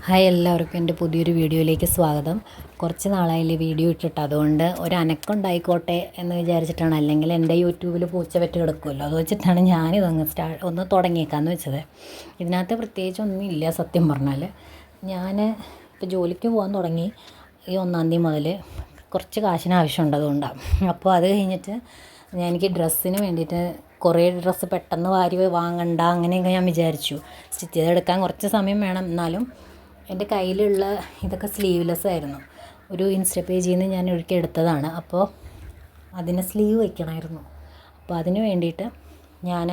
Hi, എല്ലാവർക്കും എൻ്റെ പുതിയൊരു വീഡിയോയിലേക്ക് സ്വാഗതം. കുറച്ച് നാളായില്ലേ വീഡിയോ ഇട്ടിട്ട്, അതുകൊണ്ട് ഒരു അനക്കമുണ്ടായിക്കോട്ടെ എന്ന് വിചാരിച്ചിട്ടാണ്. അല്ലെങ്കിൽ എൻ്റെ യൂട്യൂബിൽ പൂച്ച വെറ്റ് കിടക്കുമല്ലോ, അത് വെച്ചിട്ടാണ് ഞാനിതൊന്ന് ഒന്ന് തുടങ്ങിയേക്കാന്ന് വെച്ചത്. ഇതിനകത്ത് പ്രത്യേകിച്ചൊന്നും ഇല്ല. സത്യം പറഞ്ഞാൽ ഞാൻ ഇപ്പോൾ ജോലിക്ക് പോകാൻ തുടങ്ങി ഈ 1-ാം തീയതി മുതൽ. കുറച്ച് കാശിന് ആവശ്യമുണ്ട്, അതുകൊണ്ടാണ്. അപ്പോൾ അത് കഴിഞ്ഞിട്ട് എനിക്ക് ഡ്രസ്സിന് വേണ്ടിയിട്ട് കുറേ ഡ്രസ്സ് പെട്ടെന്ന് വാരി വാങ്ങണ്ട അങ്ങനെയൊക്കെ ഞാൻ വിചാരിച്ചു. സ്റ്റിച്ച് ചെയ്തെടുക്കാൻ കുറച്ച് സമയം വേണം. എന്നാലും എൻ്റെ കയ്യിലുള്ള ഇതൊക്കെ സ്ലീവ്ലെസ് ആയിരുന്നു. ഒരു ഇൻസ്റ്റ പേജിൽ നിന്ന് ഞാൻ ഒരിക്കൽ എടുത്തതാണ്. അപ്പോൾ അതിന് സ്ലീവ് വയ്ക്കണമായിരുന്നു. അപ്പോൾ അതിന് വേണ്ടിയിട്ട് ഞാൻ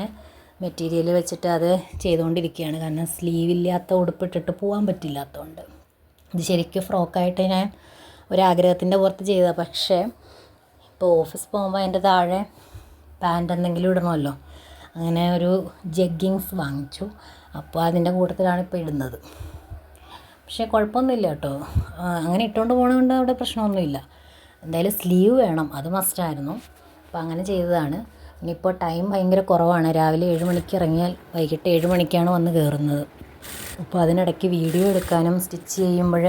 മെറ്റീരിയൽ വെച്ചിട്ട് അത് ചെയ്തുകൊണ്ടിരിക്കുകയാണ്. കാരണം സ്ലീവില്ലാത്ത ഉടുപ്പിട്ടിട്ട് പോകാൻ പറ്റില്ലാത്തതുകൊണ്ട്. ഇത് ശരിക്കും ഫ്രോക്കായിട്ട് ഞാൻ ഒരാഗ്രഹത്തിൻ്റെ പുറത്ത് ചെയ്തതാണ്. പക്ഷേ ഇപ്പോൾ ഓഫീസ് പോകുമ്പോൾ അതിൻ്റെ താഴെ പാൻറ്റ് എന്തെങ്കിലും ഇടണമല്ലോ. അങ്ങനെ ഒരു ജഗ്ഗിങ്സ് വാങ്ങിച്ചു. അപ്പോൾ അതിൻ്റെ കൂട്ടത്തിലാണ് ഇപ്പോൾ ഇടുന്നത്. പക്ഷേ കുഴപ്പമൊന്നുമില്ല കേട്ടോ. അങ്ങനെ ഇട്ടുകൊണ്ട് പോകണതുകൊണ്ട് അവിടെ പ്രശ്നമൊന്നുമില്ല. എന്തായാലും സ്ലീവ് വേണം, അത് മസ്റ്റായിരുന്നു. അപ്പോൾ അങ്ങനെ ചെയ്തതാണ്. ഇനിയിപ്പോൾ ടൈം ഭയങ്കര കുറവാണ്. രാവിലെ 7 മണിക്ക് ഇറങ്ങിയാൽ വൈകിട്ട് 7 മണിക്കാണ് വന്ന് കയറുന്നത്. അപ്പോൾ അതിനിടയ്ക്ക് വീഡിയോ എടുക്കാനും സ്റ്റിച്ച് ചെയ്യുമ്പോൾ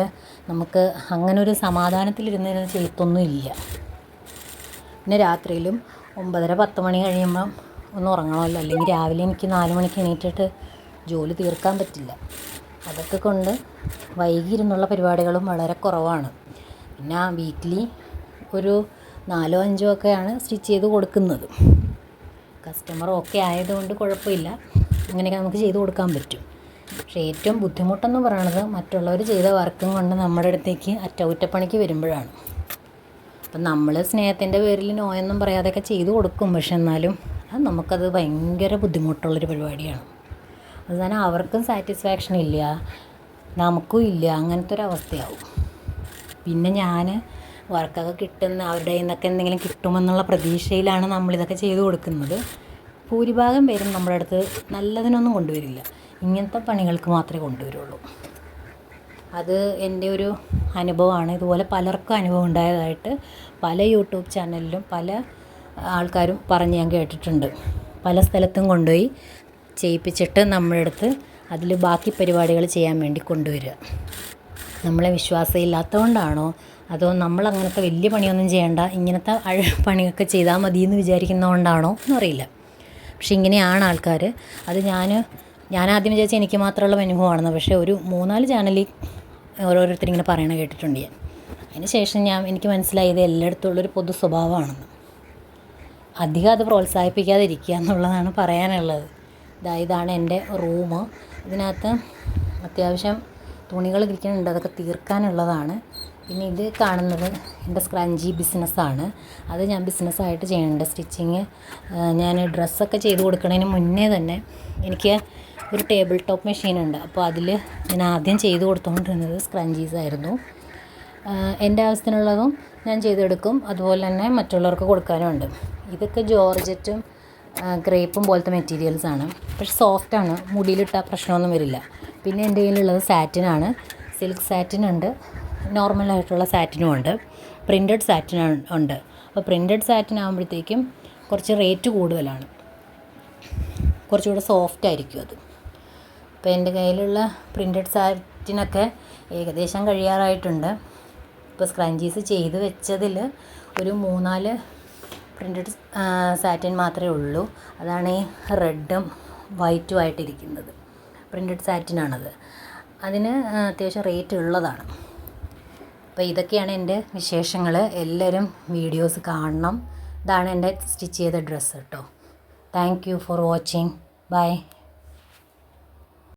നമുക്ക് അങ്ങനൊരു സമാധാനത്തിലിരുന്ന് ചെയ്യത്തൊന്നും ഇല്ല. പിന്നെ രാത്രിയിലും 9:30-10 മണി കഴിയുമ്പം ഒന്ന് ഉറങ്ങണമല്ലോ. അല്ലെങ്കിൽ രാവിലെ എനിക്ക് 4 മണിക്ക് എണീറ്റിട്ട് ജോലി തീർക്കാൻ പറ്റില്ല. അതൊക്കെ കൊണ്ട് വൈകിയിരുന്നുള്ള പരിപാടികളും വളരെ കുറവാണ്. പിന്നെ വീക്ക്ലി ഒരു 4-5 ഒക്കെയാണ് സ്റ്റിച്ച് ചെയ്ത് കൊടുക്കുന്നത്. കസ്റ്റമർ ഓക്കെ ആയതുകൊണ്ട് കുഴപ്പമില്ല, അങ്ങനെയൊക്കെ നമുക്ക് ചെയ്ത് കൊടുക്കാൻ പറ്റും. പക്ഷേ ഏറ്റവും ബുദ്ധിമുട്ടെന്ന് പറയണത് മറ്റുള്ളവർ ചെയ്ത വർക്കും കൊണ്ട് നമ്മുടെ അടുത്തേക്ക് അറ്റകുറ്റപ്പണിക്ക് വരുമ്പോഴാണ്. അപ്പം നമ്മൾ സ്നേഹത്തിൻ്റെ പേരിൽ നോയൊന്നും പറയാതെയൊക്കെ ചെയ്ത് കൊടുക്കും. പക്ഷെ എന്നാലും നമുക്കത് ഭയങ്കര ബുദ്ധിമുട്ടുള്ളൊരു പരിപാടിയാണ്. അതുതന്നെ അവർക്കും സാറ്റിസ്ഫാക്ഷൻ ഇല്ല, നമുക്കും ഇല്ല. അങ്ങനത്തെ ഒരു അവസ്ഥയാവും. പിന്നെ ഞാൻ വർക്കൊക്കെ കിട്ടുന്ന അവരുടെ കയ്യിൽ നിന്നൊക്കെ എന്തെങ്കിലും കിട്ടുമെന്നുള്ള പ്രതീക്ഷയിലാണ് നമ്മളിതൊക്കെ ചെയ്ത് കൊടുക്കുന്നത്. ഭൂരിഭാഗം പേരും നമ്മുടെ അടുത്ത് നല്ലതിനൊന്നും കൊണ്ടുവരില്ല. ഇങ്ങനത്തെ പണികൾക്ക് മാത്രമേ കൊണ്ടുവരുള്ളൂ. അത് എൻ്റെ ഒരു അനുഭവമാണ്. ഇതുപോലെ പലർക്കും അനുഭവം ഉണ്ടായതായിട്ട് പല യൂട്യൂബ് ചാനലിലും പല ആൾക്കാരും പറഞ്ഞ് ഞാൻ കേട്ടിട്ടുണ്ട്. പല സ്ഥലത്തും കൊണ്ടുപോയി ചെയ്യിപ്പിച്ചിട്ട് നമ്മുടെ അടുത്ത് അതിൽ ബാക്കി പരിപാടികൾ ചെയ്യാൻ വേണ്ടി കൊണ്ടുവരിക. നമ്മളെ വിശ്വാസമില്ലാത്തതുകൊണ്ടാണോ അതോ നമ്മൾ അങ്ങനത്തെ വലിയ പണിയൊന്നും ചെയ്യേണ്ട, ഇങ്ങനത്തെ പണിയൊക്കെ ചെയ്താൽ മതി എന്ന് വിചാരിക്കുന്നതുകൊണ്ടാണോ എന്നറിയില്ല. പക്ഷെ ഇങ്ങനെയാണ് ആൾക്കാർ. അത് ഞാൻ ആദ്യം വിചാരിച്ചാൽ എനിക്ക് മാത്രമുള്ള അനുഭവമാണെന്ന്. പക്ഷേ ഒരു 3-4 ചാനലിൽ ഓരോരുത്തരിങ്ങനെ പറയണ കേട്ടിട്ടുണ്ട് ഞാൻ. അതിന് ശേഷം എനിക്ക് മനസ്സിലായത് എല്ലായിടത്തുള്ളൊരു പൊതു സ്വഭാവമാണെന്ന്. അധികം അത് പ്രോത്സാഹിപ്പിക്കാതിരിക്കുക എന്നുള്ളതാണ് പറയാനുള്ളത്. ഇതാണ് എൻ്റെ റൂം. ഇതിനകത്ത് അത്യാവശ്യം തുണികൾ ഇരിക്കുന്നുണ്ട്, അതൊക്കെ തീർക്കാനുള്ളതാണ്. പിന്നെ ഇത് കാണുന്നത് എൻ്റെ സ്ക്രഞ്ചി ബിസിനസ്സാണ്. അത് ഞാൻ ബിസിനസ്സായിട്ട് ചെയ്യുന്നുണ്ട്. സ്റ്റിച്ചിങ് ഞാൻ ഡ്രസ്സൊക്കെ ചെയ്ത് കൊടുക്കുന്നതിന് മുന്നേ തന്നെ എനിക്ക് ഒരു ടേബിൾ ടോപ്പ് മെഷീനുണ്ട്. അപ്പോൾ അതിൽ ഞാൻ ആദ്യം ചെയ്ത് കൊടുത്തുകൊണ്ടിരുന്നത് സ്ക്രഞ്ചീസ് ആയിരുന്നു. എൻ്റെ ആവശ്യത്തിനുള്ളതും ഞാൻ ചെയ്തെടുക്കും. അതുപോലെ തന്നെ മറ്റുള്ളവർക്ക് കൊടുക്കാനുമുണ്ട്. ഇതൊക്കെ ജോർജറ്റും ക്രേപ്പും പോലത്തെ മെറ്റീരിയൽസാണ്. പക്ഷെ സോഫ്റ്റാണ്, മുടിയിലിട്ടാൽ പ്രശ്നമൊന്നും വരില്ല. പിന്നെ എൻ്റെ കയ്യിലുള്ളത് സാറ്റിനാണ്. സിൽക്ക് സാറ്റിനുണ്ട്, നോർമലായിട്ടുള്ള സാറ്റിനും ഉണ്ട്, പ്രിൻറ്റഡ് സാറ്റിൻ ഉണ്ട്. അപ്പോൾ പ്രിൻറ്റഡ് സാറ്റിനാകുമ്പോഴത്തേക്കും കുറച്ച് റേറ്റ് കൂടുതലാണ്, കുറച്ചുകൂടെ സോഫ്റ്റ് ആയിരിക്കും അത്. അപ്പോൾ എൻ്റെ കയ്യിലുള്ള പ്രിൻറ്റഡ് സാറ്റിനൊക്കെ ഏകദേശം കഴിയാറായിട്ടുണ്ട്. ഇപ്പോൾ സ്ക്രഞ്ചീസ് ചെയ്ത് വെച്ചതിൽ ഒരു 3-4 പ്രിൻറ്റഡ് സാറ്റിൻ മാത്രമേ ഉള്ളൂ. അതാണ് ഈ റെഡും വൈറ്റും ആയിട്ടിരിക്കുന്നത്. പ്രിൻറ്റഡ് സാറ്റിനാണത്. അതിന് അത്യാവശ്യം റേറ്റ് ഉള്ളതാണ്. അപ്പോൾ ഇതൊക്കെയാണ് എൻ്റെ വിശേഷങ്ങൾ. എല്ലാവരും വീഡിയോസ് കാണണം. ഇതാണ് എൻ്റെ സ്റ്റിച്ച് ചെയ്ത ഡ്രസ്സ് കേട്ടോ. Thank you for watching. By.